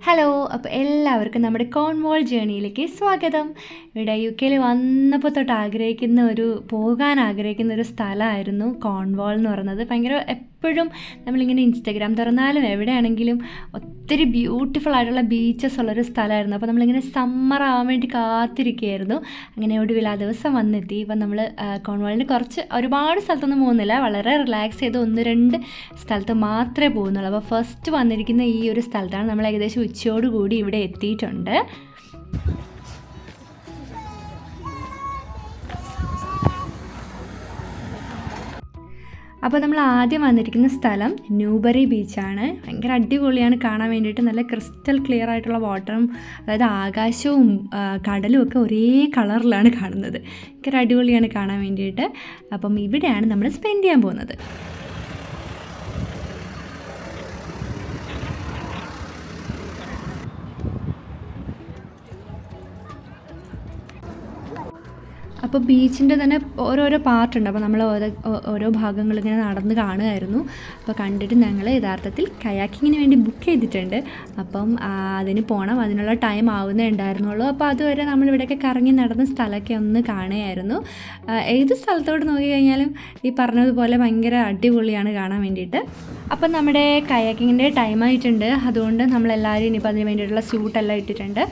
Hello, അപ്പോൾ എല്ലാവർക്കും നമ്മുടെ കോൺവോൾ ജേണിയിലേക്ക് സ്വാഗതം. ഇവിടെ UK വന്നപ്പോൾ തൊട്ട് പോകാൻ ആഗ്രഹിക്കുന്ന ഒരു സ്ഥലമായിരുന്നു കോൺവോൾ എന്ന് പറയുന്നത്. ഭയങ്കര എപ്പോഴും നമ്മളിങ്ങനെ ഇൻസ്റ്റഗ്രാം തുറന്നാലും എവിടെയാണെങ്കിലും ഒത്തിരി ബ്യൂട്ടിഫുൾ ആയിട്ടുള്ള ബീച്ചസ് ഉള്ളൊരു സ്ഥലമായിരുന്നു. അപ്പോൾ നമ്മളിങ്ങനെ സമ്മർ ആവാൻ വേണ്ടി കാത്തിരിക്കുകയായിരുന്നു. അങ്ങനെ ഒടുവിൽ ആ ദിവസം വന്നെത്തി. ഇപ്പം നമ്മൾ കോൺവോളിന് ഒരുപാട് സ്ഥലത്തൊന്നും പോകുന്നില്ല, വളരെ റിലാക്സ് ചെയ്ത് 1-2 സ്ഥലത്ത് മാത്രമേ പോകുന്നുള്ളൂ. അപ്പോൾ ഫസ്റ്റ് വന്നിരിക്കുന്ന ഈ ഒരു സ്ഥലത്താണ്. നമ്മൾ ഏകദേശം ഉച്ചയോടുകൂടി ഇവിടെ എത്തിയിട്ടുണ്ട്. അപ്പോൾ നമ്മൾ ആദ്യം വന്നിരിക്കുന്ന സ്ഥലം ന്യൂബറി ബീച്ചാണ്. ഭയങ്കര അടിപൊളിയാണ് കാണാൻ വേണ്ടിയിട്ട്. നല്ല ക്രിസ്റ്റൽ ക്ലിയർ ആയിട്ടുള്ള വാട്ടറും, അതായത് ആകാശവും കടലും ഒക്കെ ഒരേ കളറിലാണ് കാണുന്നത്. ഭയങ്കര അടിപൊളിയാണ് കാണാൻ വേണ്ടിയിട്ട്. അപ്പം ഇവിടെയാണ് നമ്മൾ സ്പെൻഡ് ചെയ്യാൻ പോകുന്നത്. അപ്പോൾ ബീച്ചിൻ്റെ തന്നെ ഓരോരോ പാർട്ടുണ്ട്. അപ്പോൾ നമ്മൾ ഓരോ ഭാഗങ്ങളിങ്ങനെ നടന്ന് കാണുമായിരുന്നു. അപ്പോൾ കണ്ടിട്ട് ഞങ്ങൾ യഥാർത്ഥത്തിൽ കയാക്കിങ്ങിന് വേണ്ടി ബുക്ക് ചെയ്തിട്ടുണ്ട്. അപ്പം അതിന് പോകണം, അതിനുള്ള ടൈം ആവുന്നേ ഉണ്ടായിരുന്നുള്ളൂ. അപ്പോൾ അതുവരെ നമ്മളിവിടെയൊക്കെ കറങ്ങി നടന്ന സ്ഥലമൊക്കെ ഒന്ന് കാണുമായിരുന്നു. ഏത് സ്ഥലത്തോട്ട് നോക്കിക്കഴിഞ്ഞാലും ഈ പറഞ്ഞതുപോലെ ഭയങ്കര അടിപൊളിയാണ് കാണാൻ വേണ്ടിയിട്ട്. അപ്പം നമ്മുടെ കയാക്കിങ്ങിൻ്റെ ടൈം ആയിട്ടുണ്ട്. അതുകൊണ്ട് നമ്മളെല്ലാവരും ഇനിയിപ്പോൾ അതിന് വേണ്ടിയിട്ടുള്ള സ്യൂട്ടെല്ലാം ഇട്ടിട്ടുണ്ട്.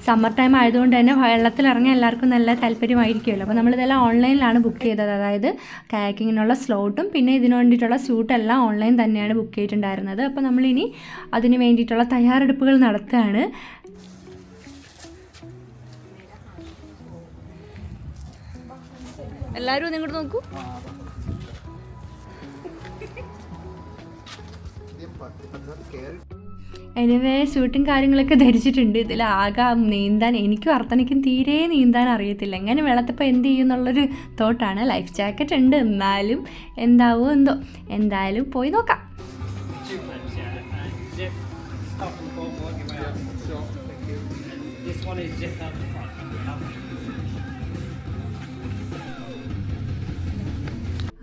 സമ്മർ ടൈം ആയതുകൊണ്ട് തന്നെ വെള്ളത്തിലിറങ്ങാൻ എല്ലാവർക്കും നല്ല താല്പര്യമായിരിക്കുമല്ലോ. അപ്പോൾ നമ്മളിതെല്ലാം ഓൺലൈനിലാണ് ബുക്ക് ചെയ്തത്. അതായത് കയാക്കിങ്ങിനുള്ള സ്ലോട്ടും പിന്നെ ഇതിനു വേണ്ടിയിട്ടുള്ള സ്യൂട്ടെല്ലാം ഓൺലൈൻ തന്നെയാണ് ബുക്ക് ചെയ്തിട്ടുണ്ടായിരുന്നത്. അപ്പോൾ നമ്മളിനി അതിന് വേണ്ടിയിട്ടുള്ള തയ്യാറെടുപ്പുകൾ നടത്തുകയാണ്. എല്ലാവരും ഒന്ന് ഇങ്ങോട്ട് നോക്കൂ. എനിവേ സ്യൂട്ടും കാര്യങ്ങളൊക്കെ ധരിച്ചിട്ടുണ്ട്. ഇതിലാകെ നീന്താൻ എനിക്കും അർത്ഥനിക്കും തീരെ നീന്താൻ അറിയത്തില്ല. എങ്ങനെ വെള്ളത്തിപ്പോൾ എന്ത് ചെയ്യും എന്നുള്ളൊരു തോട്ടാണ്. ലൈഫ് ജാക്കറ്റ് ഉണ്ട്, എന്നാലും എന്താവോ എന്തോ. എന്തായാലും പോയി നോക്കാം.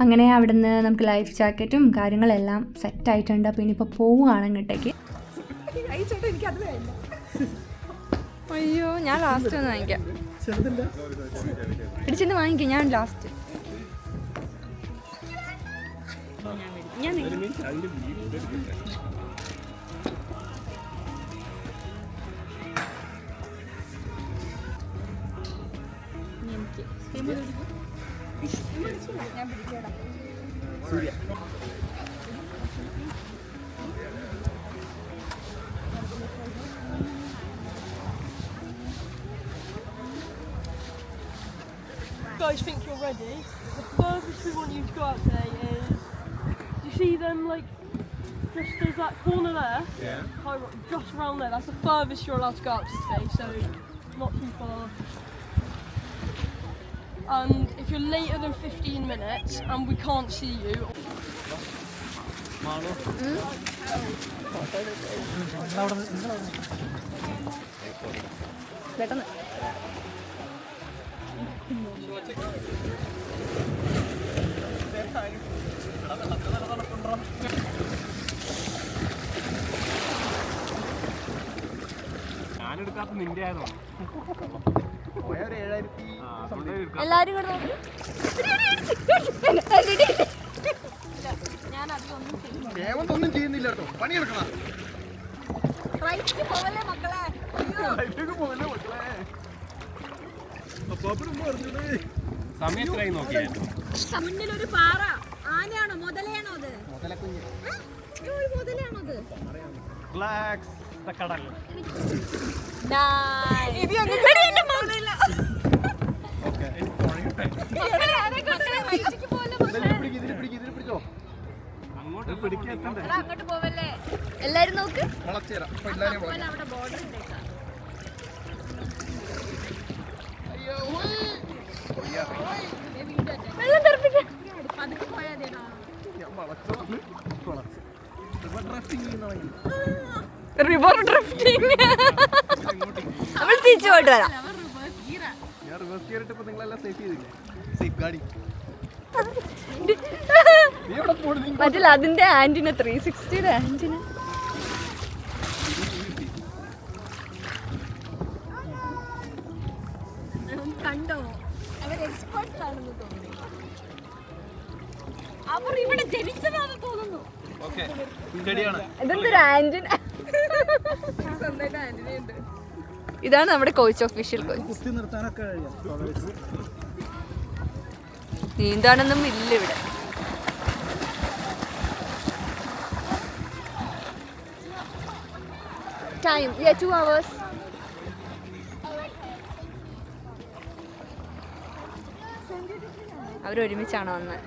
അങ്ങനെ അവിടുന്ന് നമുക്ക് ലൈഫ് ജാക്കറ്റും കാര്യങ്ങളെല്ലാം സെറ്റായിട്ടുണ്ട്. അപ്പോൾ ഇനിയിപ്പോൾ പോവുകയാണ് ഇങ്ങോട്ടേക്ക്. അയ്യോ, ഞാൻ ലാസ്റ്റ് ഒന്ന് വാങ്ങിക്കാം. പിടിച്ചെന്ന് വാങ്ങിക്കാം, ഞാൻ ലാസ്റ്റ്. ഞാൻ പിടിക്കടാ. Guys think you're ready. The furthest we want you to go out today is, do you see them, like, just there's that corner there? Yeah. Just around there. That's the furthest you're allowed to go out today, so not too far. And if you're later than 15 minutes and we can't see you... പെട്ടെന്ന് ഞാനെടുക്കാത്ത നിന്റെ ആയതോ എല്ലാരും കൂടെ നോക്കി. ഒന്നും ചെയ്യുന്നില്ല കേട്ടോ, പണിയെടുക്കണം. സമയത്തിലായി നോക്കിയായിരുന്നു. മുന്നിലൊരു പാറ, ആനയാണോ മുതലയാണോ അത്? മുതലാണോ അത്? കടൽ അങ്ങോട്ട് പോവല്ലേ? എല്ലാരും നോക്ക്. വെള്ളം തെറിപ്പിക്കാൻ പതുക്കെ പോയാ റിവർ ഡ്രിഫ്റ്റിംഗ്. നമ്മൾ തിരിച്ചു പോയിട്ട് വരാം. മറ്റല്ല അതിന്റെ ആന്റിന 360യുടെ ആന്റിന. ആണെന്ന് തോന്നുന്നു. അവർ ഇവിടെ ജനിച്ചതാണെന്ന് തോന്നുന്നു. ഇതെന്തൊരു ആന്റിന. സ്വന്തമായിട്ട് ആന്റിന ഉണ്ട്. ഇതാണ് നമ്മുടെ കോച്ച്, ഒഫീഷ്യൽ കോച്ച്. നീന്താനൊന്നും ഇല്ല ഇവിടെ. Time, yeah, 2 hours. അവരൊരുമിച്ചാണ് വന്നത്.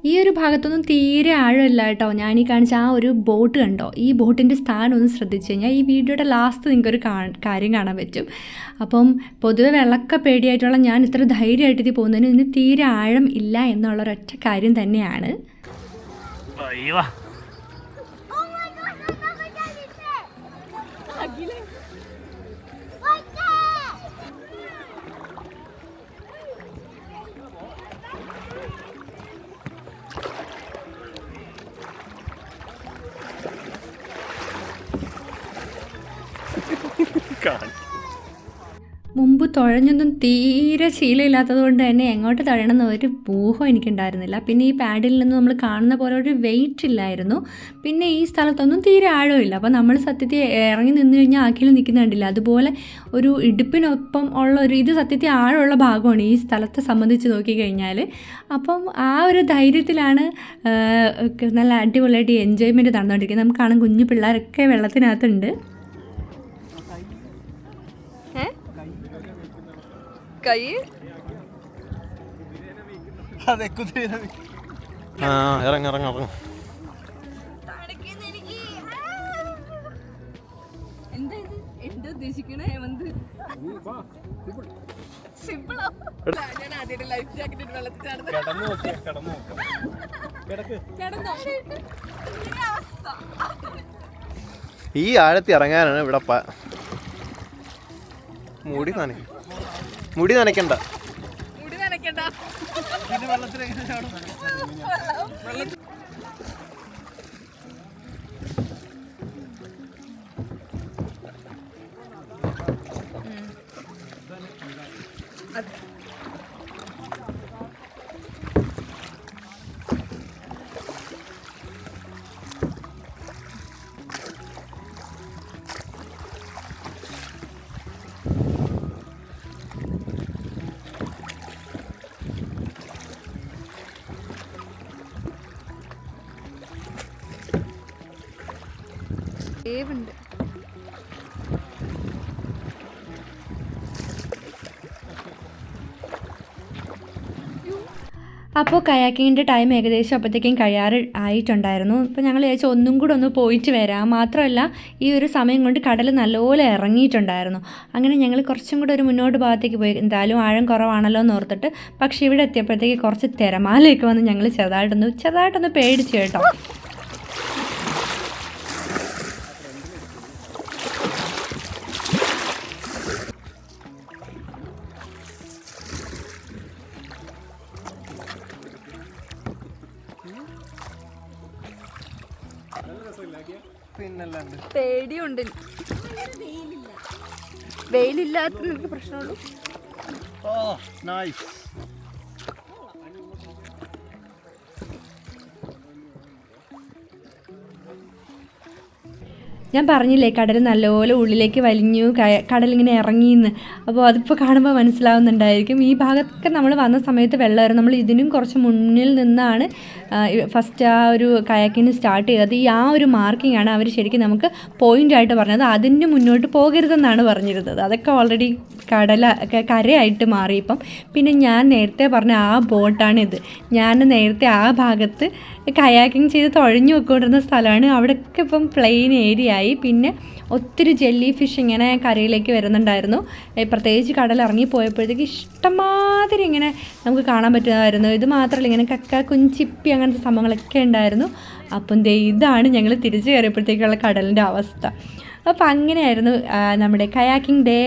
ഈ ഒരു ഭാഗത്തൊന്നും തീരെ ആഴമില്ല കേട്ടോ. ഞാൻ ഈ കാണിച്ച ആ ഒരു ബോട്ട് കണ്ടോ, ഈ ബോട്ടിൻ്റെ സ്ഥാനം ഒന്ന് ശ്രദ്ധിച്ചു കഴിഞ്ഞാൽ ഈ വീഡിയോയുടെ ലാസ്റ്റ് നിങ്ങൾക്കൊരു കാര്യം കാണാൻ പറ്റും. അപ്പം പൊതുവെ വെള്ളമൊക്കെ പേടിയായിട്ടുള്ള ഞാൻ ഇത്ര ധൈര്യമായിട്ട് ഇത് പോകുന്നതിന് ഇതിന് തീരെ ആഴം ഇല്ല എന്നുള്ളൊരൊറ്റ കാര്യം തന്നെയാണ്. മുമ്പ് തുഴഞ്ഞൊന്നും തീരെ ശീലമില്ലാത്തത് കൊണ്ട് തന്നെ എങ്ങോട്ട് തുഴയണമെന്ന് ഒരു ഊഹം എനിക്കുണ്ടായിരുന്നില്ല. പിന്നെ ഈ പാഡിൽ നിന്ന് നമ്മൾ കാണുന്ന പോലെ ഒരു വെയിറ്റ് ഇല്ലായിരുന്നു. പിന്നെ ഈ സ്ഥലത്തൊന്നും തീരെ ആഴമില്ല. അപ്പോൾ നമ്മൾ സത്യത്തിൽ ഇറങ്ങി നിന്ന് കഴിഞ്ഞാൽ ആക്കിയിൽ നിൽക്കുന്ന കണ്ടില്ല. അതുപോലെ ഒരു ഇടുപ്പിനൊപ്പം ഉള്ള ഒരു ഇത് സത്യത്തിൽ ആഴമുള്ള ഭാഗമാണ് ഈ സ്ഥലത്തെ സംബന്ധിച്ച് നോക്കിക്കഴിഞ്ഞാൽ. അപ്പം ആ ഒരു ധൈര്യത്തിലാണ് നല്ല അടിപൊളിയായിട്ട് എൻജോയ്മെൻറ്റ് നടന്നുകൊണ്ടിരിക്കുന്നത്. നമുക്ക് കാണാൻ കുഞ്ഞു പിള്ളേരൊക്കെ വെള്ളത്തിനകത്തുണ്ട്. കൈ ഇറങ്ങ എന്താ ഇത്? എന്താ ഉദ്ദേശിക്കണേ ഹേമന്ത്? സിമ്പിളാ. ഞാൻ ആദ്യമായിട്ട് ലൈഫ് ജാക്കറ്റ് ഇട്ട് വെള്ളത്തിൽ ചാടുന്നു. ഈ ആഴത്തിൽ ഇറങ്ങാനാണ് ഇവിടെ മുടി നനയ്ക്കണ്ട. ഏവുണ്ട്. അപ്പോൾ കയാക്കിങ്ങിൻ്റെ ടൈം ഏകദേശം അപ്പോഴത്തേക്കും ആയിട്ടുണ്ടായിരുന്നു. ഇപ്പോൾ ഞങ്ങൾ വിചാരിച്ചു ഒന്നും കൂടെ ഒന്ന് പോയിട്ട് വരാം. മാത്രമല്ല ഈ ഒരു സമയം കൊണ്ട് കടൽ നല്ലപോലെ ഇറങ്ങിയിട്ടുണ്ടായിരുന്നു. അങ്ങനെ ഞങ്ങൾ കുറച്ചും കൂടെ ഒരു മുന്നോട്ട് ഭാഗത്തേക്ക് പോയി. എന്തായാലും ആഴം കുറവാണല്ലോ എന്ന് ഓർത്തിട്ട്. പക്ഷേ ഇവിടെ എത്തിയപ്പോഴത്തേക്ക് കുറച്ച് തിരമാലയൊക്കെ വന്ന് ഞങ്ങൾ ചെറുതായിട്ടൊന്ന് പേടിച്ചു കേട്ടോ. പേടിയുണ്ട്. വെയിലില്ലാത്ത നിനക്ക് പ്രശ്നമുള്ളൂ. ഞാൻ പറഞ്ഞില്ലേ കടൽ നല്ലപോലെ ഉള്ളിലേക്ക് വലിഞ്ഞു, കടലിങ്ങനെ ഇറങ്ങിയെന്ന്. അപ്പോൾ അതിപ്പോൾ കാണുമ്പോൾ മനസ്സിലാവുന്നുണ്ടായിരിക്കും. ഈ ഭാഗത്തൊക്കെ നമ്മൾ വന്ന സമയത്ത് വെള്ളമായിരുന്നു. നമ്മൾ ഇതിനും കുറച്ച് മുന്നിൽ നിന്നാണ് ഫസ്റ്റ് ആ ഒരു കയാക്കിന് സ്റ്റാർട്ട് ചെയ്തത്. ആ ഒരു മാർക്കിംഗ് ആണ് അവർ ശരിക്കും നമുക്ക് പോയിൻ്റായിട്ട് പറഞ്ഞത്. അതിന് മുന്നോട്ട് പോകരുതെന്നാണ് പറഞ്ഞിരുന്നത്. അതൊക്കെ ഓൾറെഡി കരയായിട്ട് മാറി ഇപ്പം. പിന്നെ ഞാൻ നേരത്തെ പറഞ്ഞ ആ ബോട്ടാണിത്. ഞാൻ നേരത്തെ ആ ഭാഗത്ത് കയാക്കിങ് ചെയ്ത് തുഴഞ്ഞു വെക്കൊണ്ടിരുന്ന സ്ഥലമാണ്. അവിടെയൊക്കെ ഇപ്പം പ്ലെയിൻ ഏരിയ ആയി. പിന്നെ ഒത്തിരി ജെല്ലി ഫിഷ് ഇങ്ങനെ കരയിലേക്ക് വരുന്നുണ്ടായിരുന്നു. പ്രത്യേകിച്ച് കടൽ ഇറങ്ങിപ്പോയപ്പോഴത്തേക്ക് ഇഷ്ടംമാതിരി ഇങ്ങനെ നമുക്ക് കാണാൻ പറ്റുമായിരുന്നു. ഇത് മാത്രമല്ല ഇങ്ങനെ കക്ക കുഞ്ചിപ്പി അങ്ങനത്തെ സംഭവങ്ങളൊക്കെ ഉണ്ടായിരുന്നു. അപ്പം ഇതാണ് ഞങ്ങൾ തിരിച്ചു കയറിയപ്പോഴത്തേക്കുള്ള കടലിൻ്റെ അവസ്ഥ. അപ്പോൾ അങ്ങനെയായിരുന്നു നമ്മുടെ കയാക്കിംഗ് ഡേ.